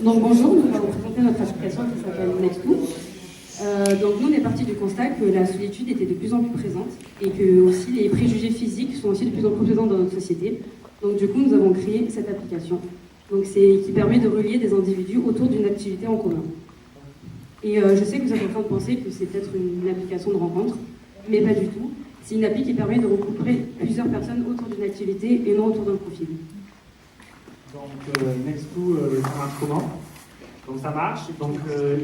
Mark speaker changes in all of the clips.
Speaker 1: Donc bonjour, nous allons présenter notre application qui s'appelle Nextoo. Donc nous on est parti du constat que la solitude était de plus en plus présente et que aussi les préjugés physiques sont aussi de plus en plus présents dans notre société. Donc du coup nous avons créé cette application qui permet de relier des individus autour d'une activité en commun. Et je sais que vous êtes en train de penser que c'est peut-être une application de rencontre, mais pas du tout. C'est une appli qui permet de regrouper plusieurs personnes autour d'une activité et non autour d'un profil.
Speaker 2: Donc Nextoo, ça marche comment? Donc ça marche. Donc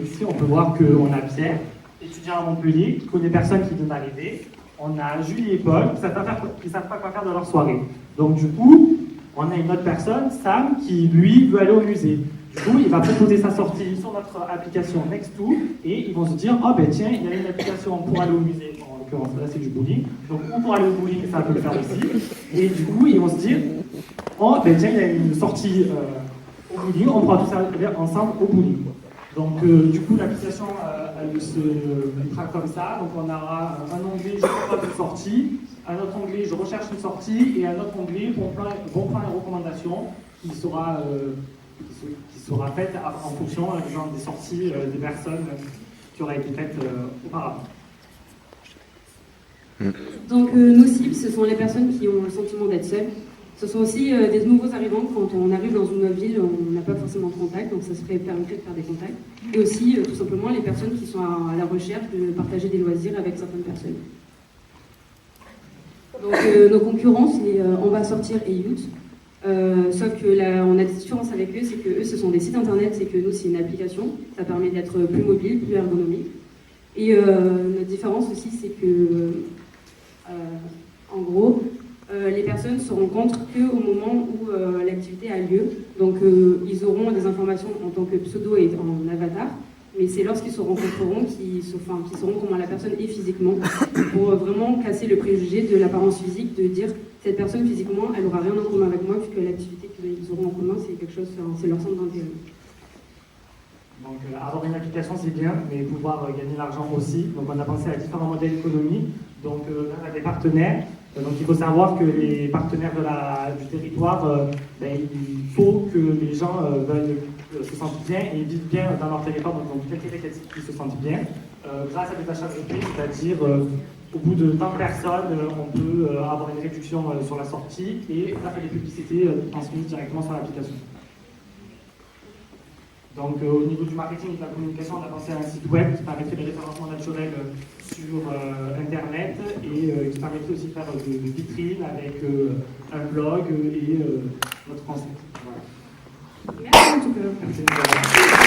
Speaker 2: ici on peut voir qu'on a Pierre, étudiant à Montpellier, qui connaît personne qui vient d'arriver. On a Julie et Paul qui ne savent pas quoi faire de leur soirée. Donc du coup, on a une autre personne, Sam, qui lui veut aller au musée. Du coup, il va proposer sa sortie sur notre application Nextoo et ils vont se dire, oh ben tiens, il y a une application pour aller au musée. En l'occurrence, là c'est du bowling. Donc ou pour aller au bowling, ça peut le faire aussi. Et du coup, ils vont se dire, oh ben tiens, il y a une sortie au bowling, on pourra tous aller ensemble au bowling. Donc du coup, l'application, elle se mettra comme ça. Donc on aura un onglet, je propose une sortie, un autre onglet, je recherche une sortie, et un autre onglet, bon plan et recommandations, qui sera faite en fonction des sorties des personnes qui auraient été faites auparavant.
Speaker 1: Donc nos cibles, ce sont les personnes qui ont le sentiment d'être seules. Ce sont aussi des nouveaux arrivants. Quand on arrive dans une nouvelle ville, on n'a pas forcément de contact, donc ça se permettrait de faire des contacts. Et aussi, tout simplement, les personnes qui sont à la recherche de partager des loisirs avec certaines personnes. Donc nos concurrents, c'est On va sortir et Youth. Sauf que là, on a des différences avec eux, c'est que eux, ce sont des sites internet, c'est que nous, c'est une application. Ça permet d'être plus mobile, plus ergonomique. Et notre différence aussi, c'est que, en gros, les personnes se rencontrent qu'au moment où l'activité a lieu. Donc ils auront des informations en tant que pseudo et en avatar, mais c'est lorsqu'ils se rencontreront qu'ils sauront comment la personne est physiquement, pour vraiment casser le préjugé de l'apparence physique, de dire cette personne physiquement, elle n'aura rien en commun avec moi, puisque l'activité qu'ils auront en commun, c'est quelque chose, c'est leur centre d'intérêt.
Speaker 2: Donc avoir une application c'est bien, mais pouvoir gagner de l'argent aussi. Donc on a pensé à différents modèles d'économie. Donc on a des partenaires. Donc il faut savoir que les partenaires du territoire, il faut que les gens se sentent bien et vivent bien dans leur territoire. Donc quelqu'un qui se sentent bien. Grâce à des achats de prix, c'est-à-dire au bout de tant de personnes, on peut avoir une réduction sur la sortie et faire des publicités transmises directement sur l'application. Donc au niveau du marketing et de la communication, on a pensé à un site web qui permettrait des référencements naturels sur Internet et qui permettrait aussi de faire des vitrines avec un blog et notre concept. Voilà.
Speaker 1: Merci en tout cas.
Speaker 2: Merci.